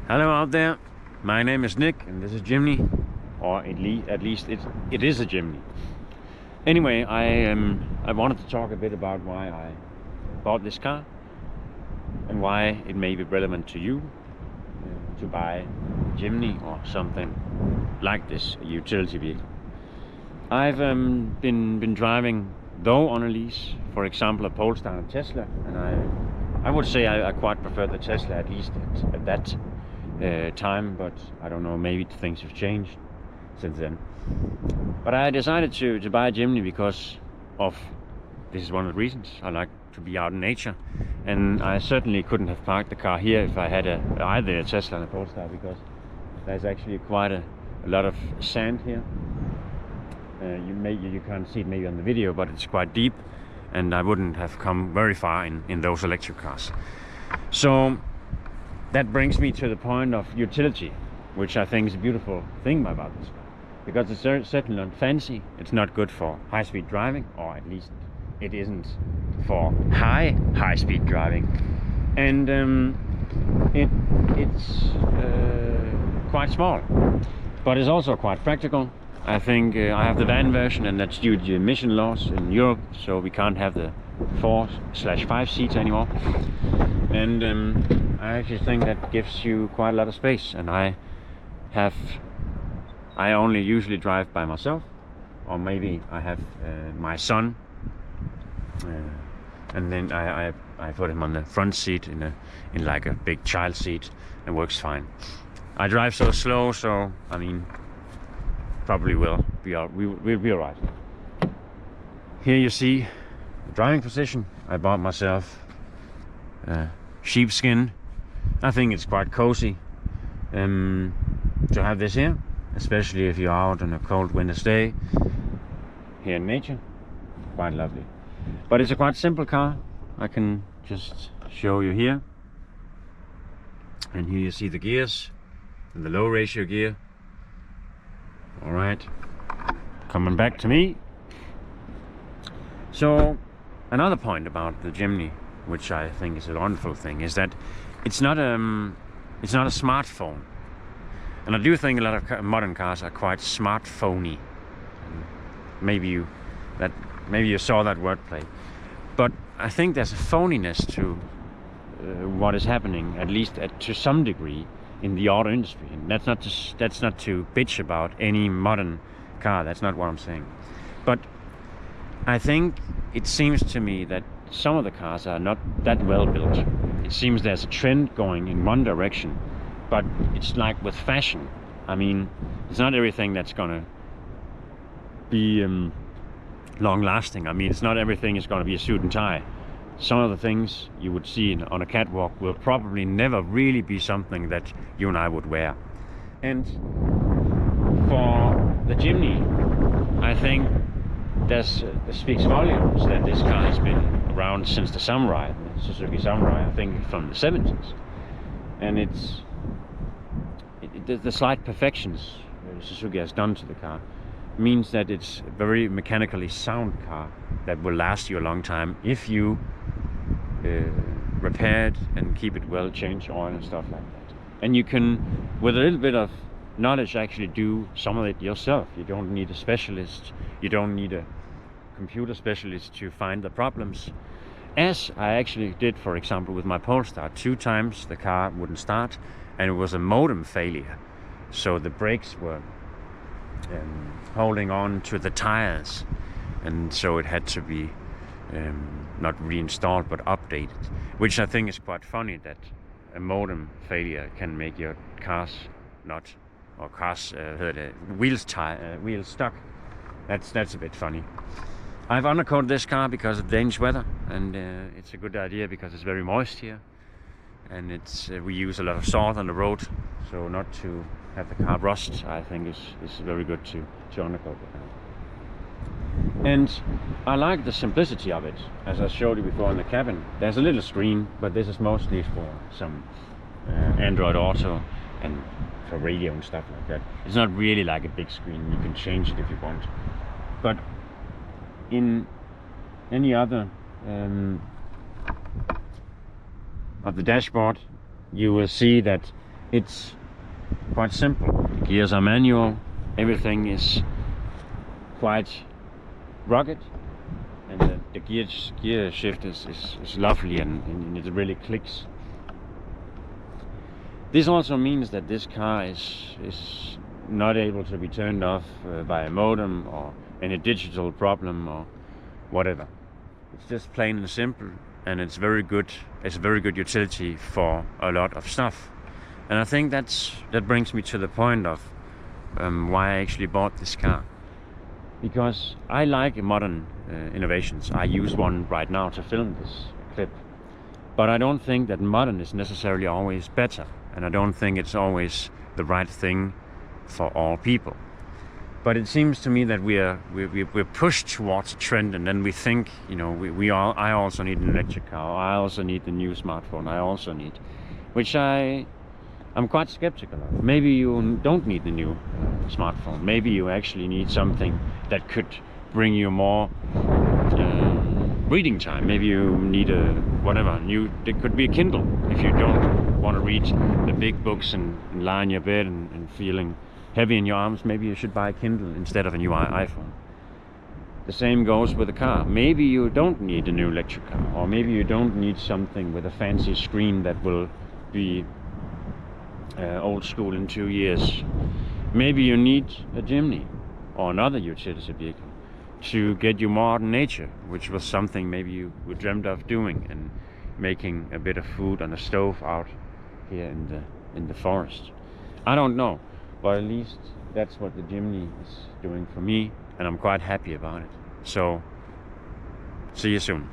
Hello out there, my name is Nick and this is Jimny, or at least it is a Jimny. Anyway, I wanted to talk a bit about why I bought this car and why it may be relevant to you to buy Jimny or something like this, a utility vehicle. I've been driving, though on a lease, for example a Polestar and Tesla, and I would say I quite prefer the Tesla, at least at that time, but I don't know, maybe things have changed since then. But I decided to buy a Jimny because of, this is one of the reasons, I like to be out in nature, and I certainly couldn't have parked the car here if I had either a Tesla and a Polestar, because there's actually quite a lot of sand here. You can't see it maybe on the video, but it's quite deep, and I wouldn't have come very far in those electric cars. So that brings me to the point of utility, which I think is a beautiful thing about this car, because it's certainly not fancy, it's not good for high-speed driving, or at least it isn't for high-speed driving, and it's quite small, but it's also quite practical. I think I have the van version, and that's due to emission laws in Europe, so we can't have the 4/5 seats anymore. And I actually think that gives you quite a lot of space, and I only usually drive by myself, or maybe I have my son, and then I put him on the front seat in like a big child seat, and works fine. I drive so slow, so I mean, probably we'll be all right. Here you see the driving position. I bought myself sheepskin. I think it's quite cozy to have this here, especially if you're out on a cold winter's day here in nature. Quite lovely. But it's a quite simple car. I can just show you here, and here you see the gears and the low ratio gear. All right, coming back to me. So another point about the Jimny, which I think is a wonderful thing, is that it's not a smartphone, and I do think a lot of modern cars are quite smartphony. Maybe you saw that wordplay, but I think there's a phoniness to what is happening, at least to some degree, in the auto industry, and that's not to bitch about any modern car. That's not what I'm saying. But I think it seems to me that some of the cars are not that well built. It seems there's a trend going in one direction, but it's like with fashion. I mean, it's not everything that's gonna be long lasting. I mean, it's not everything is gonna be a suit and tie. Some of the things you would see on a catwalk will probably never really be something that you and I would wear. And for the Jimny, I think it speaks volumes that this car has been around since the Samurai, the Suzuki Samurai, I think from the 70s. And the slight perfections Suzuki has done to the car means that it's a very mechanically sound car that will last you a long time if you repair it and keep it well, change oil and stuff like that. And you can, with a little bit of knowledge, actually do some of it yourself. You don't need a specialist, you don't need a computer specialist to find the problems, as I actually did, for example, with my Polestar. 2 times the car wouldn't start, and it was a modem failure, so the brakes were holding on to the tires, and so it had to be not reinstalled but updated, which I think is quite funny, that a modem failure can make your cars wheels stuck. That's a bit funny. I've undercoated this car because of Danish weather, and it's a good idea because it's very moist here, and we use a lot of salt on the road, so not to have the car rust, I think is very good to undercoat the car. And I like the simplicity of it. As I showed you before in the cabin, there's a little screen, but this is mostly for some Android Auto and for radio and stuff like that. It's not really like a big screen. You can change it if you want. But in any other of the dashboard, you will see that It's quite simple. The gears are manual, everything is quite rugged, and the gear shift is lovely, and it really clicks. This also means that this car is not able to be turned off by a modem or any digital problem or whatever. It's just plain and simple, and it's very good. It's a very good utility for a lot of stuff. And I think that brings me to the point of why I actually bought this car. Because I like modern innovations. I use one right now to film this clip. But I don't think that modern is necessarily always better. And I don't think it's always the right thing for all people. But it seems to me that we're pushed towards a trend, and then we think, you know, I also need an electric car. I also need the new smartphone. I also need, which I'm quite skeptical of. Maybe you don't need the new smartphone. Maybe you actually need something that could bring you more reading time. Maybe you need a whatever new. It could be a Kindle if you don't want to read the big books and lie in your bed and feeling heavy in your arms. Maybe you should buy a Kindle instead of a new iPhone. The same goes with a car. Maybe you don't need a new electric car, or maybe you don't need something with a fancy screen that will be old school in 2 years. Maybe you need a Jimny or another utility vehicle to get you more out in nature, which was something maybe you were dreamt of doing, and making a bit of food on a stove out here in the forest. I don't know, but at least that's what the Jimny is doing for me, and I'm quite happy about it. So, see you soon.